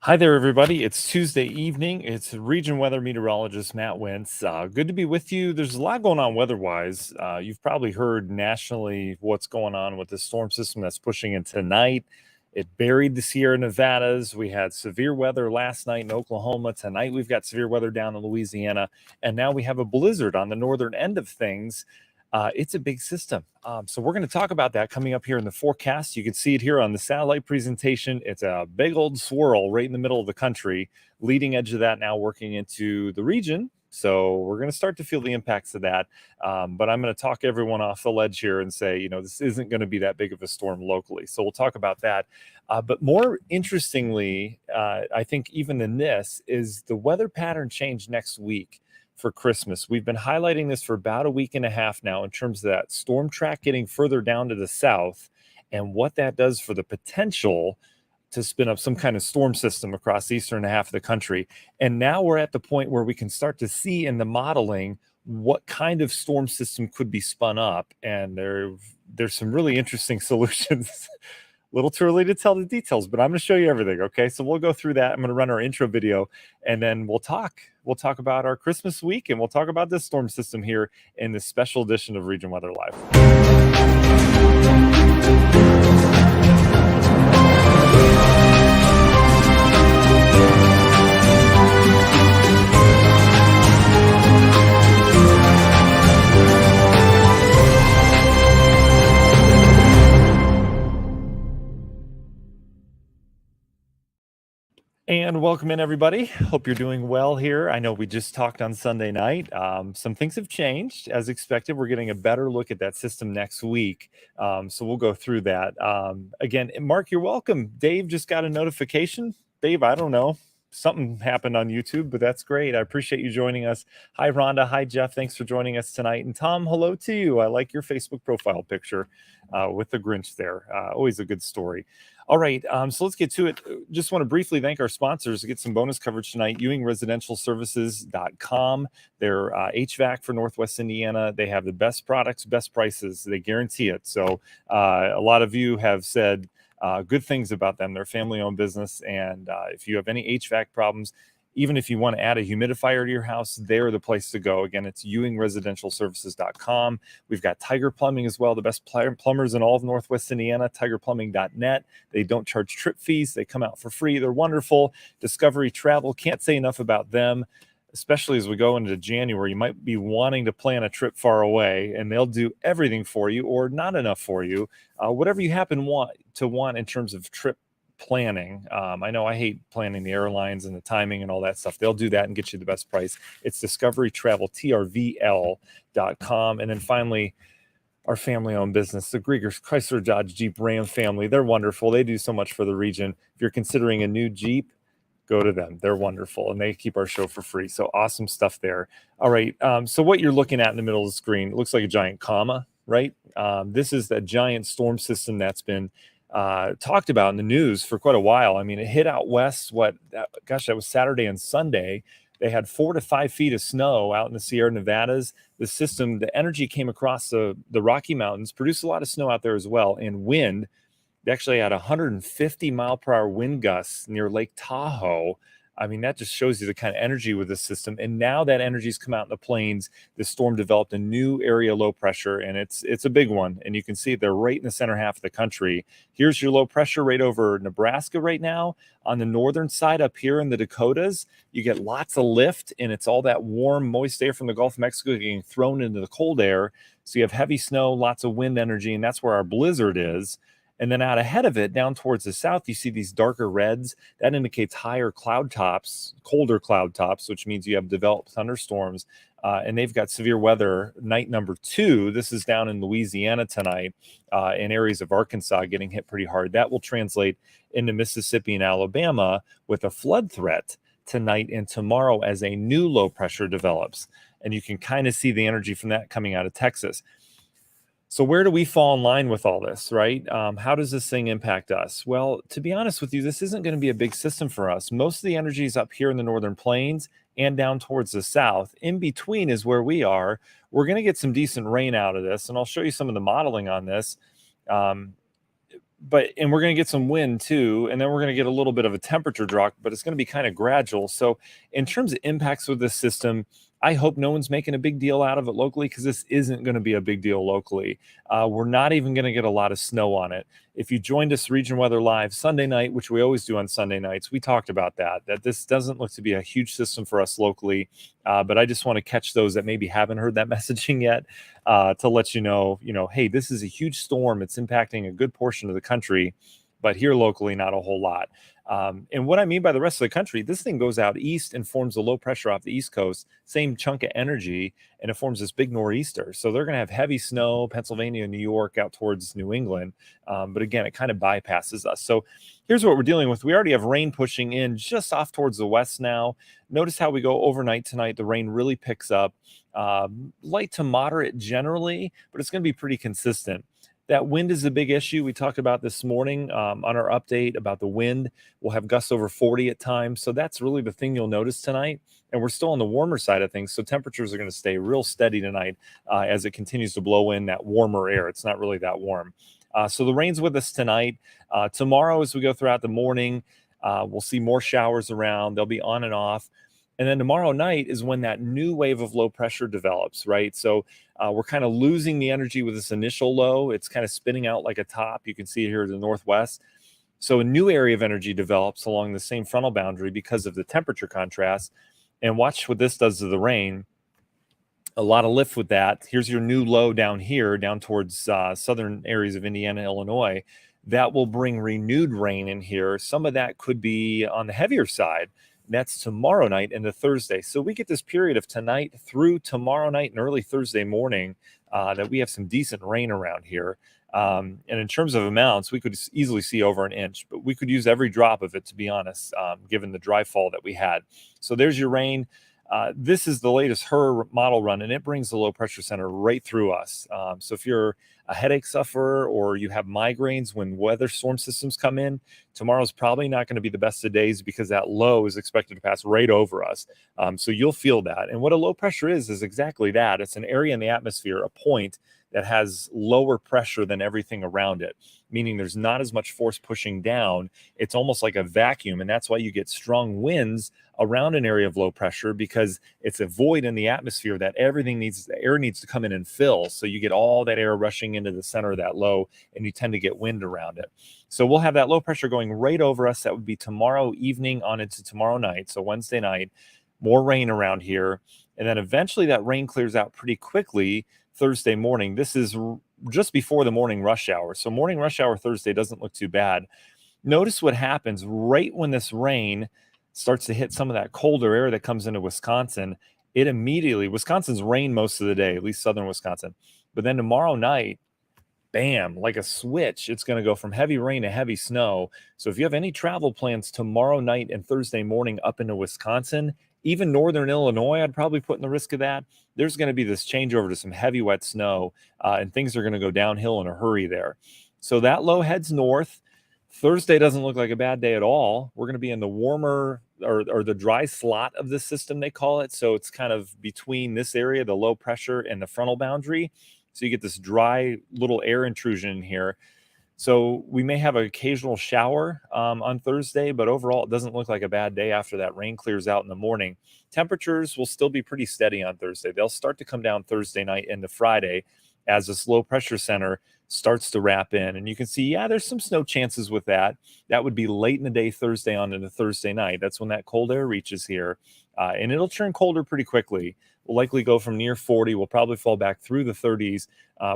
Hi there, everybody. It's Tuesday evening. It's region weather meteorologist Matt Wentz. Good to be with you. There's a lot going on weather-wise. You've probably heard nationally what's going on with the storm system that's pushing in tonight. It buried the Sierra Nevadas. We had severe weather last night in Oklahoma. Tonight we've got severe weather down in Louisiana, and now we have a blizzard on the northern end of things. It's a big system. So we're going to talk about that coming up here in the forecast. You can see it here on the satellite presentation. It's a big old swirl right in the middle of the country, leading edge of that now working into the region. So we're going to start to feel the impacts of that. But I'm going to talk everyone off the ledge here and say, this isn't going to be that big of a storm locally. So we'll talk about that. But more interestingly, I think even than this is the weather pattern change next week for Christmas. We've been highlighting this for about a week and a half now in terms of that storm track getting further down to the south and what that does for the potential to spin up some kind of storm system across the eastern half of the country. And now we're at the point where we can start to see in the modeling what kind of storm system could be spun up. And there's some really interesting solutions. A little too early to tell the details, but I'm going to show you everything. Okay, so we'll go through that. I'm going to run our intro video, and then we'll talk. We'll talk about our Christmas week, and we'll talk about this storm system here in this special edition of Region Weather Live. And welcome in, everybody. Hope you're doing well here. I know we just talked on Sunday night. Some things have changed as expected. We're getting a better look at that system next week. So we'll go through that. Again, Mark, you're welcome. Dave just got a notification. Dave, I don't know. Something happened on YouTube, but that's great. I appreciate you joining us. Hi, Rhonda. Hi, Jeff. Thanks for joining us tonight. And Tom, hello to you. I like your Facebook profile picture with the Grinch there. Always a good story. All right, so let's get to it. Just want to briefly thank our sponsors to get some bonus coverage tonight. EwingResidentialServices.com. They're HVAC for Northwest Indiana. They have the best products, best prices. They guarantee it. So a lot of you have said good things about them. They're a family-owned business, and if you have any HVAC problems, even if you want to add a humidifier to your house, they're the place to go. Again, it's EwingResidentialServices.com. We've got Tiger Plumbing as well, the best plumbers in all of Northwest Indiana, TigerPlumbing.net. They don't charge trip fees. They come out for free. They're wonderful. Discovery Travel, can't say enough about them, especially as we go into January. You might be wanting to plan a trip far away, and they'll do everything for you or not enough for you, whatever you happen to want in terms of trip planning. I know I hate planning the airlines and the timing and all that stuff. They'll do that and get you the best price. It's Discovery Travel, TRVL.com. And then finally, our family-owned business, the Griegers Chrysler Dodge Jeep Ram family. They're wonderful. They do so much for the region. If you're considering a new Jeep, go to them. They're wonderful, and they keep our show for free. So awesome stuff there. All right, so what you're looking at in the middle of the screen, it looks like a giant comma, right? This is that giant storm system that's been talked about in the news for quite a while. I mean, it hit out west. That was Saturday and Sunday. They had 4 to 5 feet of snow out in the Sierra Nevadas. The system, the energy came across the Rocky Mountains, produced a lot of snow out there as well, and wind. They actually had 150 mile per hour wind gusts near Lake Tahoe. I mean, that just shows you the kind of energy with this system. And now that energy's come out in the plains, the storm developed a new area low pressure, and it's a big one. And you can see they're right in the center half of the country. Here's your low pressure right over Nebraska right now. On the northern side up here in the Dakotas, you get lots of lift, and it's all that warm, moist air from the Gulf of Mexico getting thrown into the cold air. So you have heavy snow, lots of wind energy, and that's where our blizzard is. And then out ahead of it, down towards the south, you see these darker reds. That indicates higher cloud tops, colder cloud tops, which means you have developed thunderstorms. And they've got severe weather night number 2. This is down in Louisiana tonight, in areas of Arkansas getting hit pretty hard. That will translate into Mississippi and Alabama with a flood threat tonight and tomorrow as a new low pressure develops. And you can kind of see the energy from that coming out of Texas. So where do we fall in line with all this, right? How does this thing impact us? Well, to be honest with you, this isn't going to be a big system for us. Most of the energy is up here in the northern plains and down towards the south. In between is where we are. We're going to get some decent rain out of this, and I'll show you some of the modeling on this. and we're going to get some wind too, and then we're going to get a little bit of a temperature drop, but it's going to be kind of gradual. So in terms of impacts with this system, I hope no one's making a big deal out of it locally, because this isn't going to be a big deal locally. We're not even going to get a lot of snow on it. If you joined us Region Weather Live Sunday night, which we always do on Sunday nights, we talked about that this doesn't look to be a huge system for us locally. But I just want to catch those that maybe haven't heard that messaging yet, to let you know, hey, this is a huge storm. It's impacting a good portion of the country, but here locally, not a whole lot. And what I mean by the rest of the country, this thing goes out east and forms a low pressure off the East Coast, same chunk of energy, and it forms this big nor'easter. So they're going to have heavy snow, Pennsylvania, New York, out towards New England. But again, it kind of bypasses us. So here's what we're dealing with. We already have rain pushing in just off towards the west now. Notice how we go overnight tonight. The rain really picks up, light to moderate generally, but it's going to be pretty consistent. That wind is a big issue. We talked about this morning on our update about the wind. We'll have gusts over 40 at times. So that's really the thing you'll notice tonight. And we're still on the warmer side of things. So temperatures are going to stay real steady tonight as it continues to blow in that warmer air. It's not really that warm. So the rain's with us tonight. Tomorrow, as we go throughout the morning, we'll see more showers around. They'll be on and off. And then tomorrow night is when that new wave of low pressure develops, right? So we're kind of losing the energy with this initial low. It's kind of spinning out like a top. You can see it here in the northwest. So a new area of energy develops along the same frontal boundary because of the temperature contrast. And watch what this does to the rain. A lot of lift with that. Here's your new low down here, down towards southern areas of Indiana, Illinois. That will bring renewed rain in here. Some of that could be on the heavier side. That's tomorrow night into Thursday. So we get this period of tonight through tomorrow night and early Thursday morning that we have some decent rain around here. And in terms of amounts, we could easily see over an inch, but we could use every drop of it, to be honest, given the dry fall that we had. So there's your rain. This is the latest HRRR model run, and it brings the low pressure center right through us. So if you're a headache sufferer or you have migraines when weather storm systems come in, tomorrow's probably not going to be the best of days, because that low is expected to pass right over us. So you'll feel that. And what a low pressure is exactly that. It's an area in the atmosphere, a point that has lower pressure than everything around it, meaning there's not as much force pushing down. It's almost like a vacuum. And that's why you get strong winds around an area of low pressure, because it's a void in the atmosphere that the air needs to come in and fill. So you get all that air rushing into the center of that low, and you tend to get wind around it. So we'll have that low pressure going right over us. That would be tomorrow evening on into tomorrow night. So Wednesday night, more rain around here. And then eventually that rain clears out pretty quickly Thursday morning. This is just before the morning rush hour. So morning rush hour Thursday doesn't look too bad. Notice what happens right when this rain starts to hit some of that colder air that comes into Wisconsin. Wisconsin's rain most of the day, at least southern Wisconsin. But then tomorrow night, bam, like a switch, it's going to go from heavy rain to heavy snow. So if you have any travel plans tomorrow night and Thursday morning up into Wisconsin, even northern Illinois, I'd probably put in the risk of that. There's going to be this changeover to some heavy wet snow, and things are going to go downhill in a hurry there. So that low heads north. Thursday doesn't look like a bad day at all. We're going to be in the warmer or the dry slot of the system, they call it. So it's kind of between this area, the low pressure, and the frontal boundary. So you get this dry little air intrusion in here. So we may have an occasional shower on Thursday, but overall, it doesn't look like a bad day after that rain clears out in the morning. Temperatures will still be pretty steady on Thursday. They'll start to come down Thursday night into Friday as this low pressure center starts to wrap in. And you can see, there's some snow chances with that. That would be late in the day, Thursday on into Thursday night. That's when that cold air reaches here. And it'll turn colder pretty quickly. We'll likely go from near 40. We'll probably fall back through the 30s,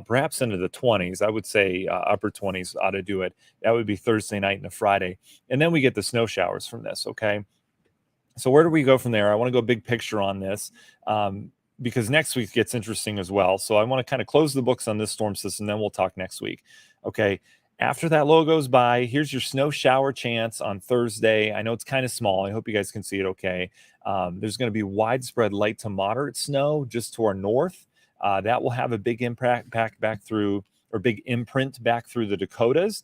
perhaps into the 20s. I would say upper 20s ought to do it. That would be Thursday night and a Friday. And then we get the snow showers from this, okay? So where do we go from there? I want to go big picture on this because next week gets interesting as well. So I want to kind of close the books on this storm system, then we'll talk next week. Okay, after that low goes by, here's your snow shower chance on Thursday. I know it's kind of small. I hope you guys can see it okay. There's going to be widespread light to moderate snow just to our north. That will have a big impact back through, or big imprint back through the Dakotas,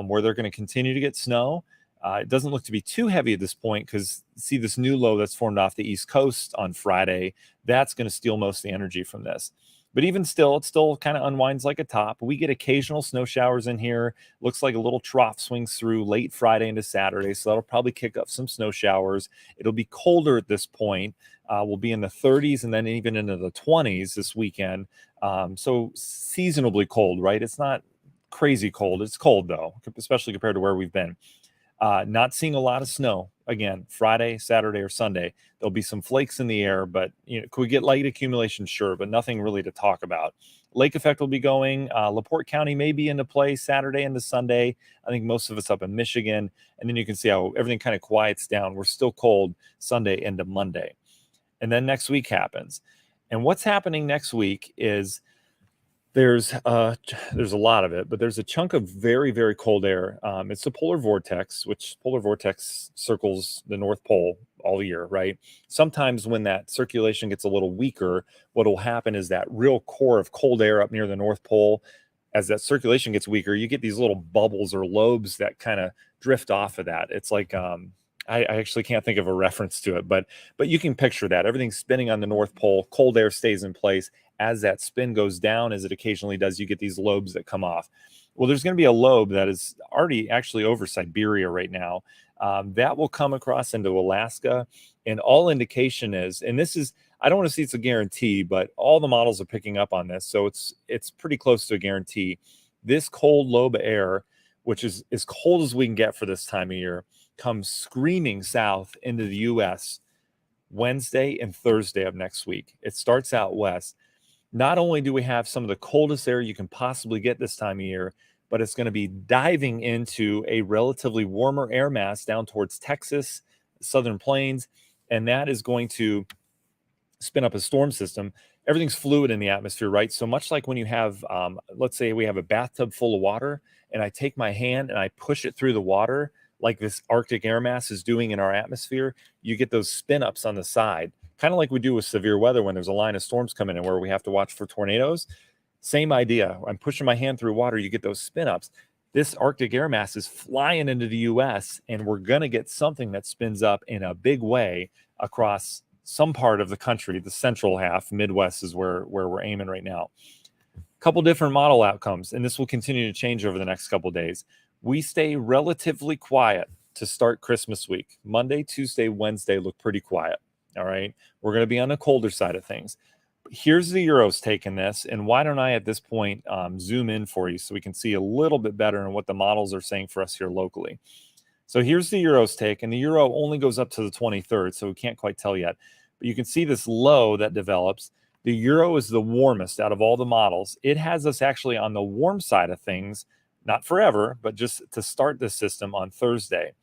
where they're going to continue to get snow. It doesn't look to be too heavy at this point because see this new low that's formed off the East Coast on Friday. That's going to steal most of the energy from this. But even still, it still kind of unwinds like a top. We get occasional snow showers in here. Looks like a little trough swings through late Friday into Saturday. So that'll probably kick up some snow showers. It'll be colder at this point. We'll be in the 30s and then even into the 20s this weekend. So seasonably cold, right? It's not crazy cold. It's cold though, especially compared to where we've been. Not seeing a lot of snow again, Friday, Saturday, or Sunday. There'll be some flakes in the air, but could we get light accumulation? Sure, but nothing really to talk about. Lake effect will be going. LaPorte County may be into play Saturday into Sunday. I think most of it's up in Michigan. And then you can see how everything kind of quiets down. We're still cold Sunday into Monday. And then next week happens. And what's happening next week is there's a lot of it, but there's a chunk of very, very cold air. It's the polar vortex, which polar vortex circles the North Pole all year, right? Sometimes when that circulation gets a little weaker, what will happen is that real core of cold air up near the North Pole, as that circulation gets weaker, you get these little bubbles or lobes that kind of drift off of that. It's like I actually can't think of a reference to it, but you can picture that. Everything's spinning on the North Pole. Cold air stays in place. As that spin goes down, as it occasionally does, you get these lobes that come off. Well, there's going to be a lobe that is already actually over Siberia right now. That will come across into Alaska. And all indication is, and this is, I don't want to say it's a guarantee, but all the models are picking up on this. So it's pretty close to a guarantee. This cold lobe air, which is as cold as we can get for this time of year, comes screaming south into the U.S. Wednesday and Thursday of next week. It starts out west. Not only do we have some of the coldest air you can possibly get this time of year, but it's going to be diving into a relatively warmer air mass down towards Texas, Southern Plains, and that is going to spin up a storm system. Everything's fluid in the atmosphere, right? So much like when you have, let's say we have a bathtub full of water, and I take my hand and I push it through the water, like this Arctic air mass is doing in our atmosphere, you get those spin ups on the side, kind of like we do with severe weather when there's a line of storms coming in where we have to watch for tornadoes. Same idea. I'm pushing my hand through water, you get those spin ups. This Arctic air mass is flying into the US, and we're going to get something that spins up in a big way across some part of the country. The central half, Midwest, is where we're aiming right now. Couple different model outcomes, and this will continue to change over the next couple days. We stay relatively quiet to start Christmas week. Monday, Tuesday, Wednesday look pretty quiet. All right. We're going to be on the colder side of things. Here's the Euros taking this. And why don't I at this point zoom in for you so we can see a little bit better on what the models are saying for us here locally. So here's the Euros take, and the Euro only goes up to the 23rd, so we can't quite tell yet. But you can see this low that develops. The Euro is the warmest out of all the models. It has us actually on the warm side of things, not forever, but just to start this system on Thursday.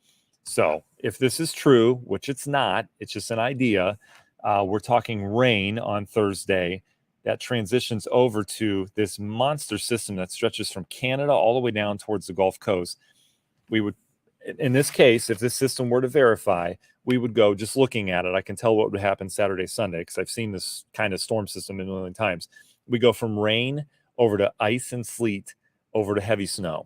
So if this is true, which it's not, it's just an idea, we're talking rain on Thursday. That transitions over to this monster system that stretches from Canada all the way down towards the Gulf Coast. We would, in this case, if this system were to verify, we would go just looking at it. I can tell what would happen Saturday, Sunday, because I've seen this kind of storm system a million times. We go from rain over to ice and sleet over to heavy snow.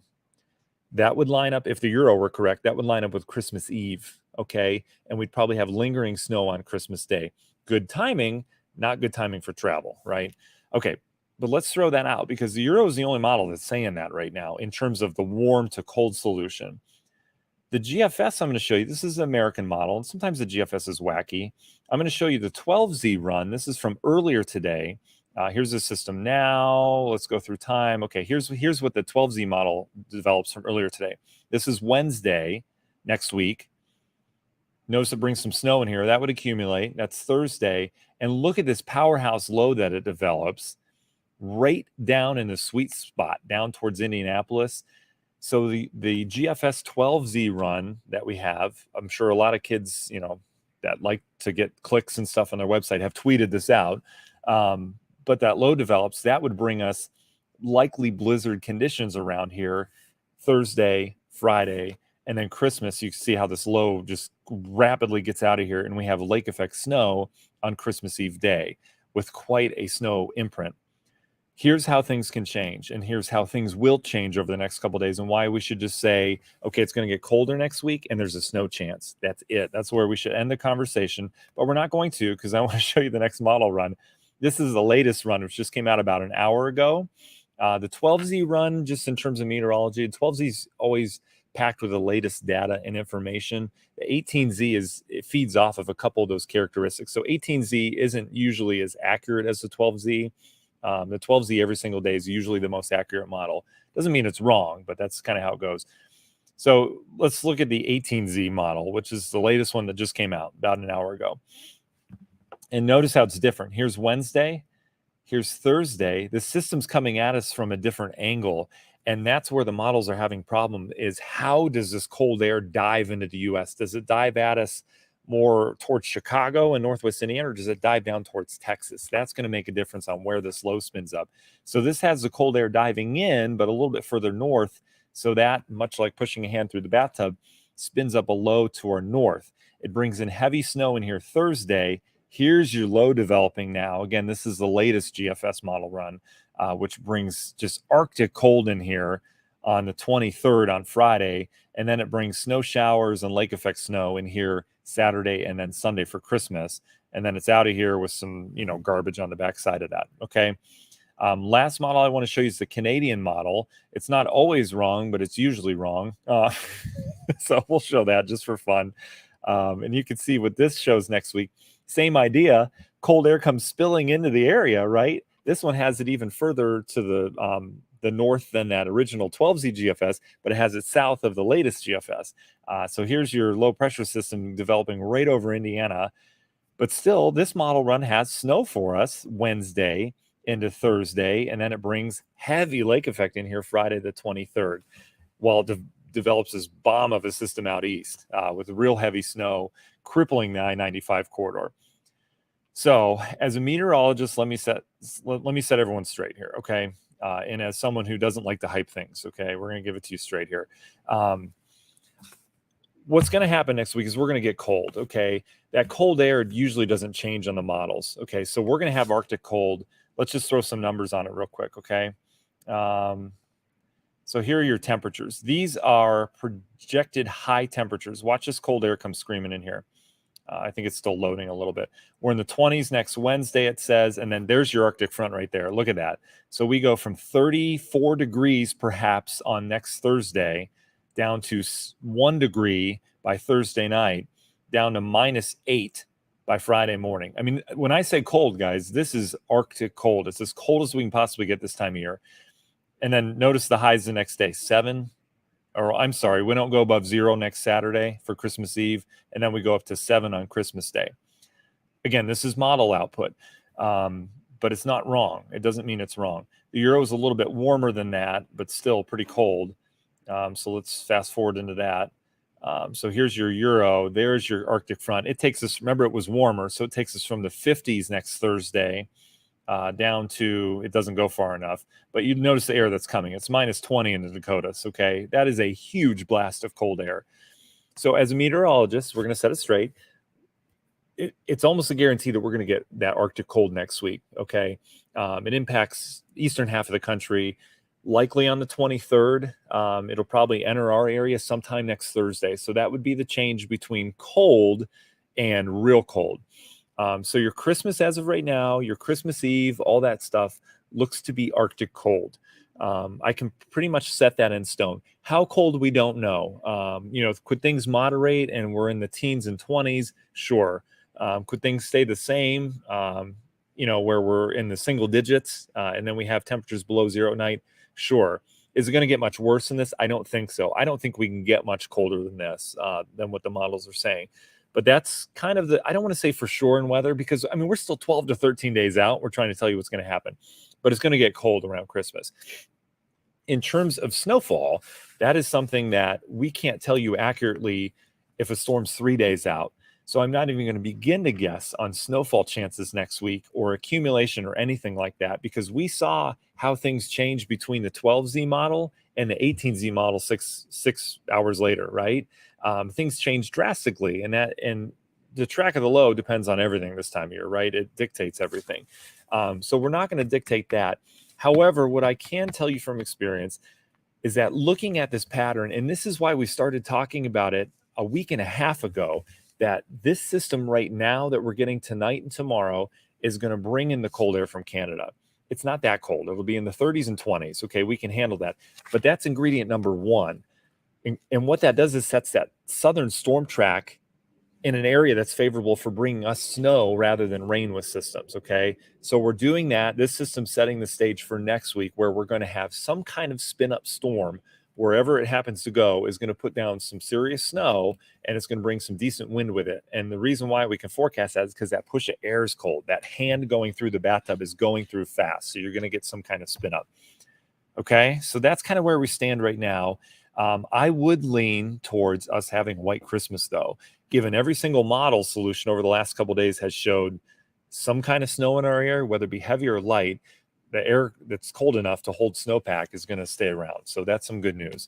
That would line up, if the Euro were correct, that would line up with Christmas Eve, okay? And we'd probably have lingering snow on Christmas Day. Good timing, not good timing for travel, right? Okay, but let's throw that out because the Euro is the only model that's saying that right now in terms of the warm to cold solution. The GFS I'm going to show you, this is an American model, and sometimes the GFS is wacky. I'm going to show you the 12Z run. This is from earlier today. Here's the system now. Let's go through time. Okay, here's what the 12Z model develops from earlier today. This is Wednesday next week. Notice it brings some snow in here. That would accumulate. That's Thursday. And look at this powerhouse low that it develops right down in the sweet spot, down towards Indianapolis. So the GFS 12Z run that we have, I'm sure a lot of kids, that like to get clicks and stuff on their website have tweeted this out. But that low develops, that would bring us likely blizzard conditions around here Thursday, Friday, and then Christmas. You can see how this low just rapidly gets out of here, and we have lake effect snow on Christmas Eve day with quite a snow imprint. Here's how things can change, and here's how things will change over the next couple of days, and why we should just say, okay, it's going to get colder next week, and there's a snow chance. That's it. That's where we should end the conversation, but we're not going to, because I want to show you the next model run. This is the latest run, which just came out about an hour ago. The 12Z run, just in terms of meteorology, 12Z is always packed with the latest data and information. The 18Z it feeds off of a couple of those characteristics. So 18Z isn't usually as accurate as the 12Z. The 12Z every single day is usually the most accurate model. Doesn't mean it's wrong, but that's kind of how it goes. So let's look at the 18Z model, which is the latest one that just came out about an hour ago. And notice how it's different. Here's Wednesday. Here's Thursday. The system's coming at us from a different angle. And that's where the models are having problem is how does this cold air dive into the U.S.? Does it dive at us more towards Chicago and Northwest Indiana, or does it dive down towards Texas? That's going to make a difference on where this low spins up. So this has the cold air diving in, but a little bit further north. So that, much like pushing a hand through the bathtub, spins up a low to our north. It brings in heavy snow in here Thursday. Here's your low developing now. Again, this is the latest GFS model run, which brings just Arctic cold in here on the 23rd on Friday. And then it brings snow showers and lake effect snow in here Saturday and then Sunday for Christmas. And then it's out of here with some, garbage on the backside of that. Okay. Last model I want to show you is the Canadian model. It's not always wrong, but it's usually wrong. So we'll show that just for fun. And you can see what this shows next week. Same idea. Cold air comes spilling into the area, right? This one has it even further to the north than that original 12Z GFS, but it has it south of the latest GFS. So here's your low pressure system developing right over Indiana. But still, this model run has snow for us Wednesday into Thursday, and then it brings heavy lake effect in here Friday the 23rd, while it develops this bomb of a system out east with real heavy snow crippling the I-95 corridor. So as a meteorologist, let me set everyone straight here, okay? And as someone who doesn't like to hype things, okay, we're going to give it to you straight here. What's going to happen next week is we're going to get cold, okay? That cold air usually doesn't change on the models, okay? So we're going to have Arctic cold. Let's just throw some numbers on it real quick, okay? So here are your temperatures. These are projected high temperatures. Watch this cold air come screaming in here. I think it's still loading a little bit. We're in the 20s next Wednesday, it says, and then there's your Arctic front right there. Look at that. So we go from 34 degrees perhaps on next Thursday down to 1 degree by Thursday night, down to -8 by Friday morning. I mean, when I say cold, guys, this is Arctic cold. It's as cold as we can possibly get this time of year. And then notice the highs the next day, 7. Or I'm sorry, we don't go above 0 next Saturday for Christmas Eve, and then we go up to 7 on Christmas Day. Again, this is model output, but it's not wrong. It doesn't mean it's wrong. The Euro is a little bit warmer than that, but still pretty cold. So let's fast forward into that. So here's your Euro. There's your Arctic front. It takes us, remember it was warmer, so it takes us from the 50s next Thursday down to, it doesn't go far enough, but you notice the air that's coming. It's -20 in the Dakotas, okay? That is a huge blast of cold air. So as a meteorologist, we're going to set it straight. It's almost a guarantee that we're going to get that Arctic cold next week, okay? It impacts eastern half of the country, likely on the 23rd. It'll probably enter our area sometime next Thursday. So that would be the change between cold and real cold. So your Christmas as of right now, your Christmas Eve, all that stuff looks to be Arctic cold. I can pretty much set that in stone. How cold, we don't know. Could things moderate and we're in the teens and 20s? Sure. Could things stay the same, where we're in the single digits and then we have temperatures below 0 at night? Sure. Is it going to get much worse than this? I don't think so. I don't think we can get much colder than this, than what the models are saying. But that's kind of I don't want to say for sure in weather because, I mean, we're still 12 to 13 days out. We're trying to tell you what's going to happen. But it's going to get cold around Christmas. In terms of snowfall, that is something that we can't tell you accurately if a storm's 3 days out. So I'm not even going to begin to guess on snowfall chances next week or accumulation or anything like that because we saw how things changed between the 12Z model and the 18Z model six hours later, right? Things change drastically, and the track of the low depends on everything this time of year, right? It dictates everything. So we're not going to dictate that. However, what I can tell you from experience is that looking at this pattern, and this is why we started talking about it a week and a half ago, that this system right now that we're getting tonight and tomorrow is going to bring in the cold air from Canada. It's not that cold. It'll be in the 30s and 20s. Okay, we can handle that. But that's ingredient number one. And what that does is sets that southern storm track in an area that's favorable for bringing us snow rather than rain with systems. Okay, so we're doing that. This system's setting the stage for next week, where we're going to have some kind of spin up storm wherever it happens to go, is going to put down some serious snow, and it's going to bring some decent wind with it. And the reason why we can forecast that is because that push of air is cold. That hand going through the bathtub is going through fast, so you're going to get some kind of spin up. Okay, so that's kind of where we stand right now. I would lean towards us having white Christmas, though, given every single model solution over the last couple of days has showed some kind of snow in our area, whether it be heavy or light. The air that's cold enough to hold snowpack is going to stay around. So that's some good news.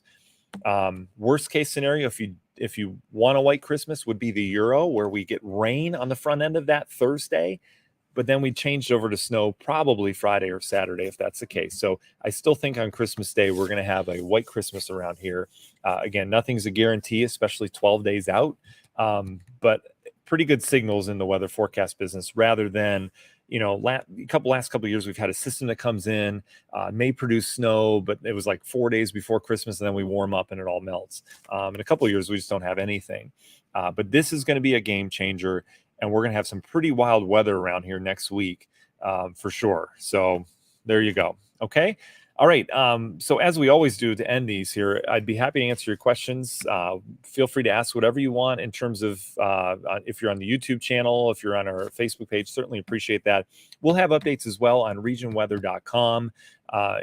Worst case scenario, if you want a white Christmas, would be the Euro, where we get rain on the front end of that Thursday, but then we changed over to snow probably Friday or Saturday, if that's the case. So I still think on Christmas Day, we're going to have a white Christmas around here. Again, nothing's a guarantee, especially 12 days out, but pretty good signals in the weather forecast business, rather than, last couple of years, we've had a system that comes in, may produce snow, but it was like 4 days before Christmas, and then we warm up and it all melts. In a couple of years, we just don't have anything. But this is going to be a game changer, and we're going to have some pretty wild weather around here next week, for sure. So there you go. Okay. All right. So as we always do to end these here, I'd be happy to answer your questions. Feel free to ask whatever you want in terms of if you're on the YouTube channel, if you're on our Facebook page, certainly appreciate that. We'll have updates as well on regionweather.com.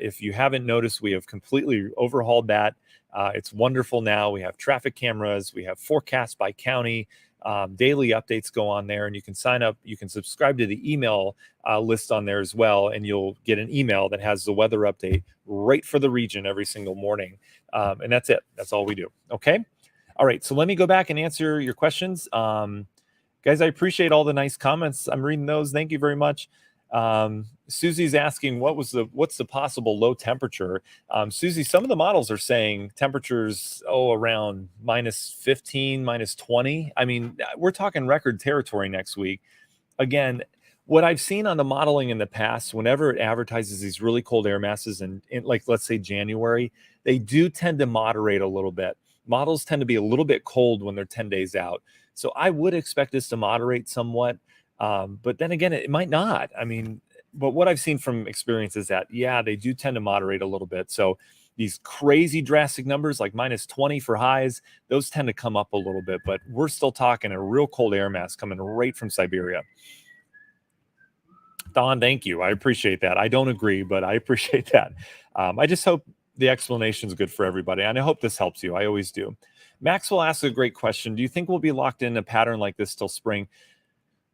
If you haven't noticed, we have completely overhauled that. It's wonderful now. We have traffic cameras. We have forecasts by county. Daily updates go on there, and you can sign up. You can subscribe to the email list on there as well, and you'll get an email that has the weather update right for the region every single morning. And that's it. That's all we do. Okay. All right. So let me go back and answer your questions. Guys, I appreciate all the nice comments. I'm reading those. Thank you very much. Susie's asking what's the possible low temperature. Susie, some of the models are saying temperatures around -15, -20. I mean, we're talking record territory next week. Again, what I've seen on the modeling in the past, whenever it advertises these really cold air masses in like, let's say January, they do tend to moderate a little bit. Models tend to be a little bit cold when they're 10 days out. So I would expect this to moderate somewhat. But then again, it might not. I mean, but what I've seen from experience is that, yeah, they do tend to moderate a little bit. So these crazy drastic numbers like -20 for highs, those tend to come up a little bit, but we're still talking a real cold air mass coming right from Siberia. Don, thank you. I appreciate that. I don't agree, but I appreciate that. I just hope the explanation is good for everybody, and I hope this helps you. I always do. Maxwell asks a great question. Do you think we'll be locked in a pattern like this till spring?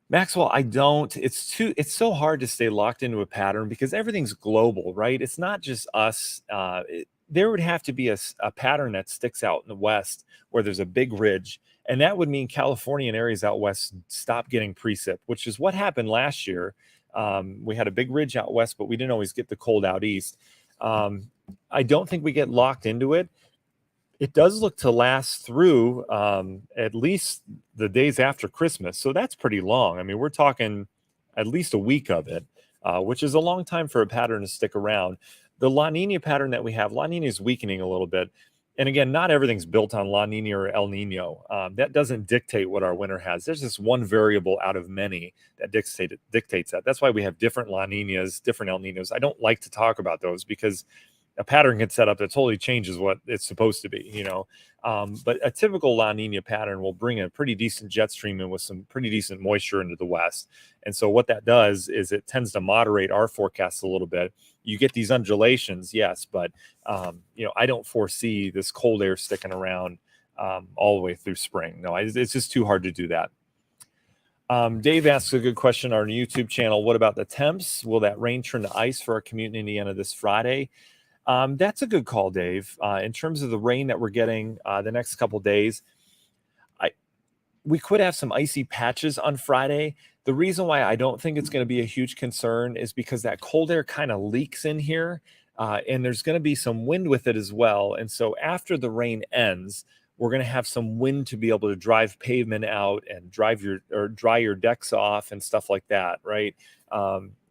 Maxwell, I don't. It's so hard to stay locked into a pattern because everything's global, right? It's not just us. There would have to be a pattern that sticks out in the West where there's a big ridge. And that would mean California and areas out West stop getting precip, which is what happened last year. We had a big ridge out West, but we didn't always get the cold out East. I don't think we get locked into it. It does look to last through at least the days after Christmas. So that's pretty long. I mean, we're talking at least a week of it, which is a long time for a pattern to stick around. The La Nina pattern that we have, La Nina is weakening a little bit. And again, not everything's built on La Nina or El Nino. That doesn't dictate what our winter has. There's just one variable out of many that dictates that. That's why we have different La Ninas, different El Ninos. I don't like to talk about those because a pattern can set up that totally changes what it's supposed to be, but a typical La Nina pattern will bring a pretty decent jet stream in with some pretty decent moisture into the West. And so what that does is it tends to moderate our forecasts a little bit. You get these undulations, yes, but I don't foresee this cold air sticking around all the way through spring. No, it's just too hard to do that. Dave asks a good question on our YouTube channel. What about the temps? Will that rain turn to ice for our commute in Indiana this Friday? That's a good call, Dave. In terms of the rain that we're getting the next couple days, we could have some icy patches on Friday. The reason why I don't think it's going to be a huge concern is because that cold air kind of leaks in here, and there's going to be some wind with it as well. And so after the rain ends, We're going to have some wind to be able to drive pavement out and dry your decks off and stuff like that, right?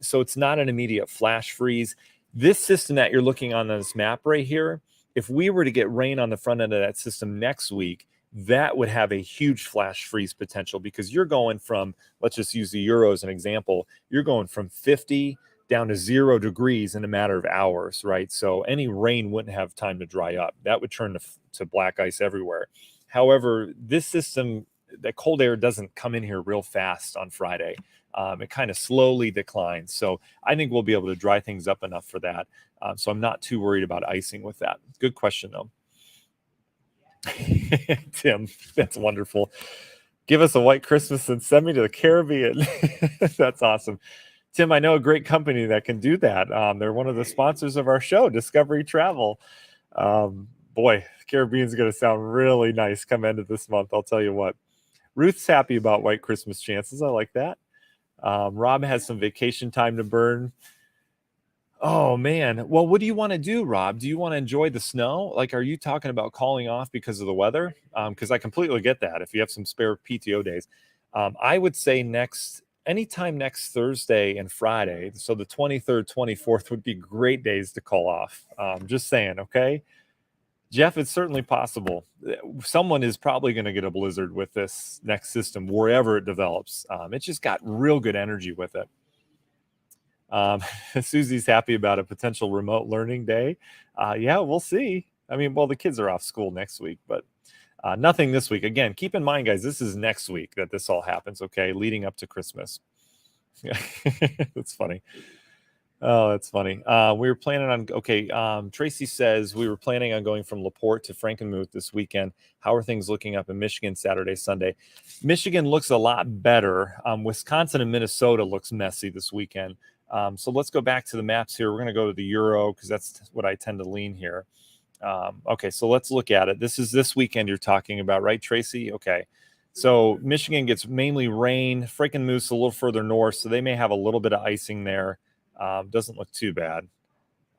So it's not an immediate flash freeze. This system that you're looking on this map right here, if we were to get rain on the front end of that system next week, that would have a huge flash freeze potential, because you're going from, let's just use the Euro as an example, you're going from 50 down to 0 degrees in a matter of hours, right? So any rain wouldn't have time to dry up. That would turn to black ice everywhere. However, this system, that cold air doesn't come in here real fast on Friday. It kind of slowly declines. So I think we'll be able to dry things up enough for that. So I'm not too worried about icing with that. Good question, though. Tim, that's wonderful. Give us a white Christmas and send me to the Caribbean. That's awesome. Tim, I know a great company that can do that. They're one of the sponsors of our show, Discovery Travel. Boy, Caribbean's going to sound really nice come end of this month. I'll tell you what. Ruth's happy about white Christmas chances. I like that. Rob has some vacation time to burn. Oh, man. Well, what do you want to do, Rob? Do you want to enjoy the snow? Like, are you talking about calling off because of the weather? Because I completely get that if you have some spare PTO days. I would say anytime next Thursday and Friday, so the 23rd, 24th would be great days to call off. Just saying, okay? Jeff, it's certainly possible. Someone is probably going to get a blizzard with this next system wherever it develops. It's just got real good energy with it. Susie's happy about a potential remote learning day. Yeah, we'll see. I mean, well, the kids are off school next week, but nothing this week. Again, keep in mind, guys, this is next week that this all happens, okay? Leading up to Christmas. Yeah, that's funny. Oh, that's funny. We were planning on, Tracy says we were planning on going from LaPorte to Frankenmuth this weekend. How are things looking up in Michigan Saturday, Sunday? Michigan looks a lot better. Wisconsin and Minnesota looks messy this weekend. So let's go back to the maps here. We're going to go to the Euro because that's what I tend to lean here. Okay, so let's look at it. This is this weekend you're talking about, right, Tracy? Okay. So Michigan gets mainly rain. Frankenmuth's a little further north, so they may have a little bit of icing there. Doesn't look too bad.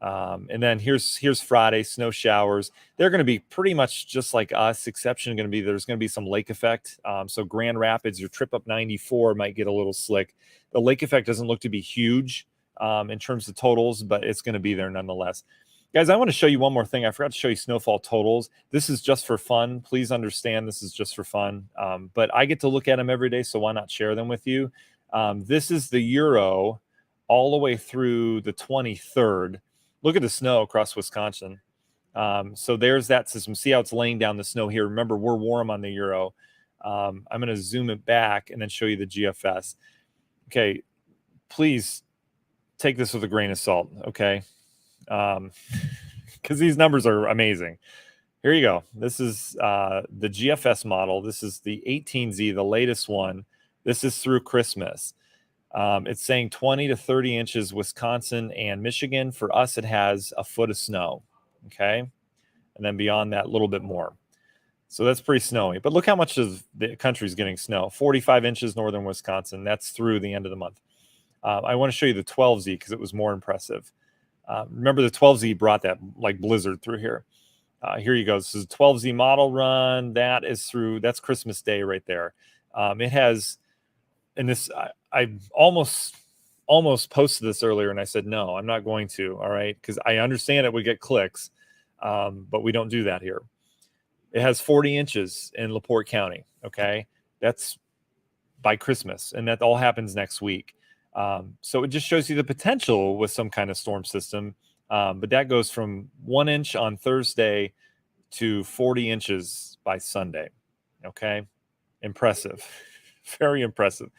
And then here's Friday, snow showers. They're going to be pretty much just like us. Exception going to be there's going to be some lake effect. So Grand Rapids, your trip up 94 might get a little slick. The lake effect doesn't look to be huge in terms of totals, but it's going to be there nonetheless. Guys, I want to show you one more thing. I forgot to show you snowfall totals. This is just for fun. Please understand this is just for fun. But I get to look at them every day, so why not share them with you? This is the Euro all the way through the 23rd. Look at the snow across Wisconsin. So there's that system. See how it's laying down the snow here. Remember, we're warm on the Euro. I'm going to zoom it back and then show you the GFS. Okay, please take this with a grain of salt, okay? Because these numbers are amazing. Here you go. This is the GFS model. This is the 18Z, the latest one. This is through Christmas. It's saying 20 to 30 inches Wisconsin and Michigan. For us, it has a foot of snow, okay? And then beyond that, a little bit more. So that's pretty snowy. But look how much of the country is getting snow. 45 inches northern Wisconsin. That's through the end of the month. I want to show you the 12Z because it was more impressive. Remember the 12Z brought that like blizzard through here. Here you go. This is a 12Z model run. That's Christmas Day right there. It has, and this, I almost posted this earlier and I said, no, I'm not going to. All right. Because I understand it would get clicks, but we don't do that here. It has 40 inches in LaPorte County. Okay. That's by Christmas. And that all happens next week. So it just shows you the potential with some kind of storm system. But that goes from 1 inch on Thursday to 40 inches by Sunday. Okay. Impressive. Very impressive.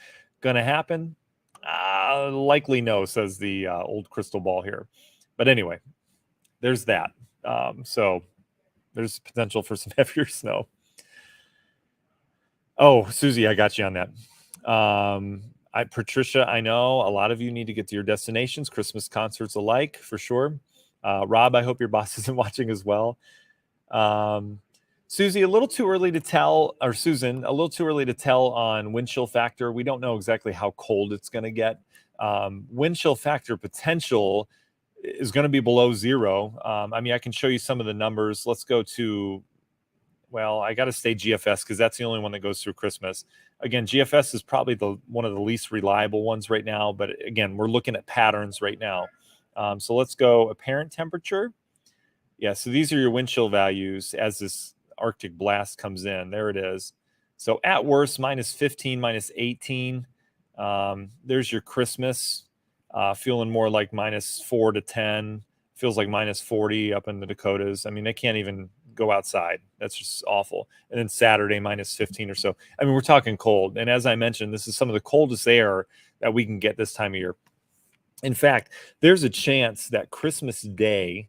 Gonna happen? Likely no, says the old crystal ball here. But anyway, there's that. So there's potential for some heavier snow. Oh, Susie, I got you on that. Patricia, I know a lot of you need to get to your destinations, Christmas concerts alike, for sure. Rob, I hope your boss isn't watching as well. Susie, a little too early to tell, or Susan, a little too early to tell on wind chill factor. We don't know exactly how cold it's going to get. Wind chill factor potential is going to be below 0. I mean, I can show you some of the numbers. Let's go to well, I got to stay GFS because that's the only one that goes through Christmas. Again, GFS is probably one of the least reliable ones right now. But again, we're looking at patterns right now. So let's go apparent temperature. Yeah, so these are your wind chill values as this Arctic blast comes in. There it is. So at worst, -15, -18. There's your Christmas, feeling more like -4 to 10. Feels like -40 up in the Dakotas. I mean, they can't even go outside. That's just awful. And then Saturday, -15 or so. I mean, we're talking cold. And as I mentioned, this is some of the coldest air that we can get this time of year. In fact, there's a chance that Christmas Day,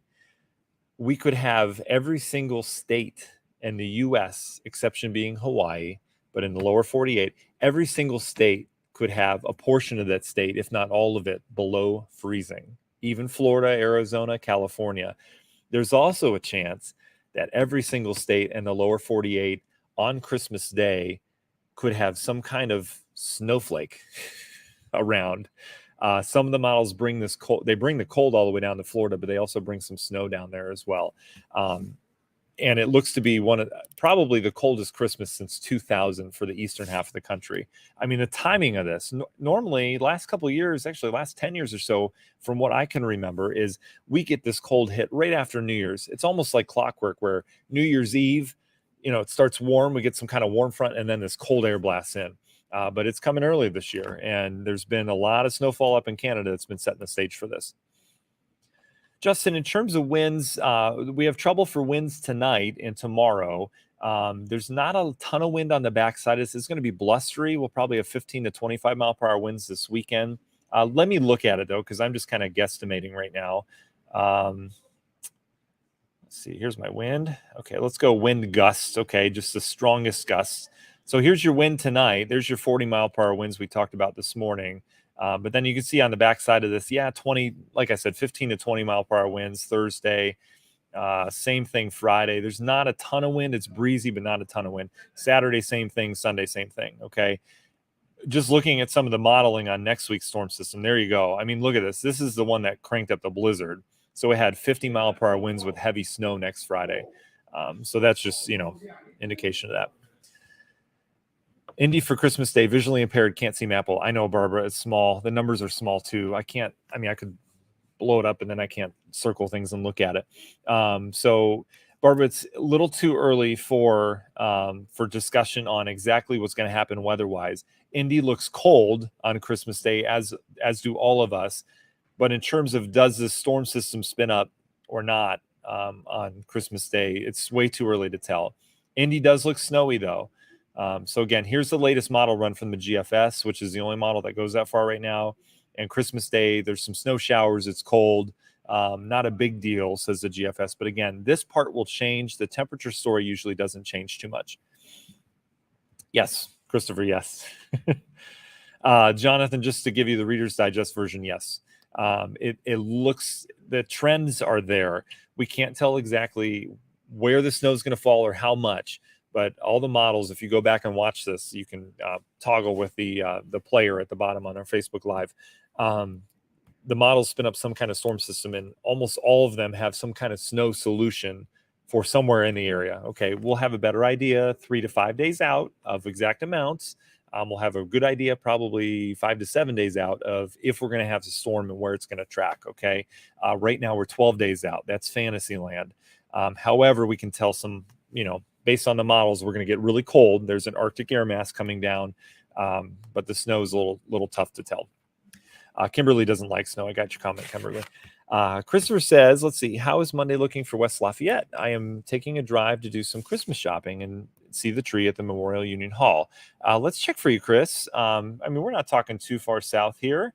we could have every single state in the US, exception being Hawaii, but in the lower 48, every single state could have a portion of that state, if not all of it, below freezing. Even Florida, Arizona, California. There's also a chance that every single state in the lower 48 on Christmas Day could have some kind of snowflake around. Some of the models bring this cold. They bring the cold all the way down to Florida, but they also bring some snow down there as well. And it looks to be probably the coldest Christmas since 2000 for the eastern half of the country. I mean, the timing of this, normally last couple of years, actually last 10 years or so, from what I can remember, is we get this cold hit right after New Year's. It's almost like clockwork where New Year's Eve, it starts warm, we get some kind of warm front, and then this cold air blasts in. But it's coming early this year, and there's been a lot of snowfall up in Canada that's been setting the stage for this. Justin, in terms of winds, we have trouble for winds tonight and tomorrow. There's not a ton of wind on the backside. It's going to be blustery. We'll probably have 15 to 25 mile per hour winds this weekend. Let me look at it, though, because I'm just kind of guesstimating right now. Let's see. Here's my wind. Okay, let's go wind gusts. Okay, just the strongest gusts. So here's your wind tonight. There's your 40 mile per hour winds we talked about this morning. But then you can see on the backside of this, 20, like I said, 15 to 20 mile per hour winds Thursday. Same thing Friday. There's not a ton of wind. It's breezy, but not a ton of wind. Saturday, same thing. Sunday, same thing. Okay. Just looking at some of the modeling on next week's storm system. There you go. I mean, look at this. This is the one that cranked up the blizzard. So it had 50 mile per hour winds with heavy snow next Friday. So that's just, indication of that. Indy for Christmas Day, visually impaired, can't see Maple. I know, Barbara, it's small. The numbers are small too. I could blow it up and then I can't circle things and look at it. So, Barbara, it's a little too early for discussion on exactly what's going to happen weather-wise. Indy looks cold on Christmas Day, as do all of us. But in terms of does this storm system spin up or not on Christmas Day, it's way too early to tell. Indy does look snowy, though. So again, here's the latest model run from the GFS, which is the only model that goes that far right now. And Christmas Day, there's some snow showers. It's cold. Not a big deal, says the GFS. But again, this part will change. The temperature story usually doesn't change too much. Yes, Christopher, yes. Jonathan, just to give you the Reader's Digest version, yes. It looks, the trends are there. We can't tell exactly where the snow is going to fall or how much. But all the models, if you go back and watch this, you can toggle with the player at the bottom on our Facebook Live. The models spin up some kind of storm system, and almost all of them have some kind of snow solution for somewhere in the area. Okay, we'll have a better idea 3 to 5 days out of exact amounts. We'll have a good idea probably 5 to 7 days out of if we're going to have a storm and where it's going to track. Okay, right now we're 12 days out. That's fantasy land. However, we can tell some, based on the models, we're going to get really cold. There's an Arctic air mass coming down, but the snow is a little tough to tell. Kimberly doesn't like snow. I got your comment, Kimberly. Christopher says, let's see, how is Monday looking for West Lafayette? I am taking a drive to do some Christmas shopping and see the tree at the Memorial Union Hall. Let's check for you, Chris. We're not talking too far south here.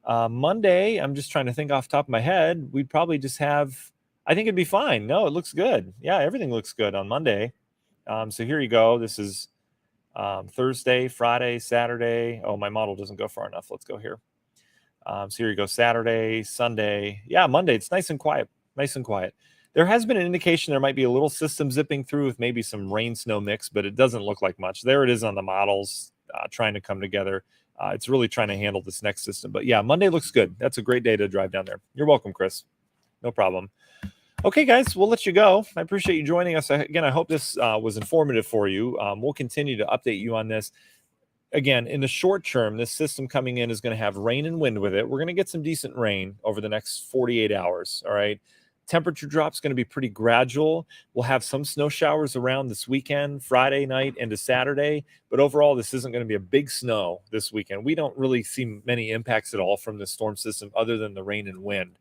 Monday, I'm just trying to think off the top of my head. We'd probably just have, I think it'd be fine. No, it looks good. Yeah, everything looks good on Monday. So here you go. This is Thursday, Friday, Saturday. Oh, my model doesn't go far enough. Let's go here. So here you go. Saturday, Sunday. Yeah, Monday. It's nice and quiet. Nice and quiet. There has been an indication there might be a little system zipping through with maybe some rain snow mix, but it doesn't look like much. There it is on the models trying to come together. It's really trying to handle this next system. But yeah, Monday looks good. That's a great day to drive down there. You're welcome, Chris. No problem. Okay, guys, we'll let you go. I appreciate you joining us. Again, I hope this was informative for you. We'll continue to update you on this. Again, in the short term, this system coming in is going to have rain and wind with it. We're going to get some decent rain over the next 48 hours. All right. Temperature drop's going to be pretty gradual. We'll have some snow showers around this weekend, Friday night into Saturday. But overall, this isn't going to be a big snow this weekend. We don't really see many impacts at all from the storm system other than the rain and wind.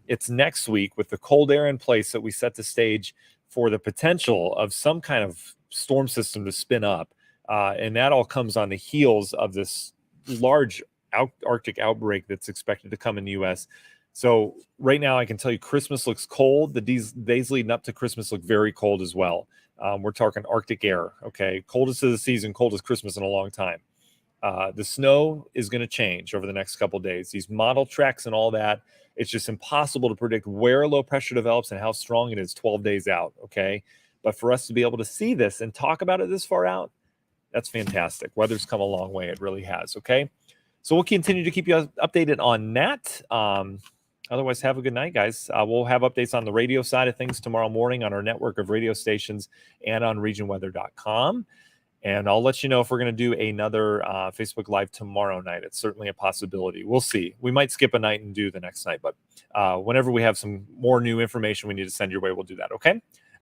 It's next week with the cold air in place that we set the stage for the potential of some kind of storm system to spin up. And that all comes on the heels of this large Arctic outbreak that's expected to come in the U.S. So right now, I can tell you Christmas looks cold. The days leading up to Christmas look very cold as well. We're talking Arctic air, okay? Coldest of the season, coldest Christmas in a long time. The snow is going to change over the next couple of days. These model tracks and all that, it's just impossible to predict where low pressure develops and how strong it is 12 days out, okay? But for us to be able to see this and talk about it this far out, that's fantastic. Weather's come a long way. It really has, okay? So we'll continue to keep you updated on that. Otherwise, have a good night, guys. We'll have updates on the radio side of things tomorrow morning on our network of radio stations and on regionweather.com. And I'll let you know if we're going to do another Facebook Live tomorrow night. It's certainly a possibility. We'll see. We might skip a night and do the next night. But whenever we have some more new information we need to send your way, we'll do that, okay?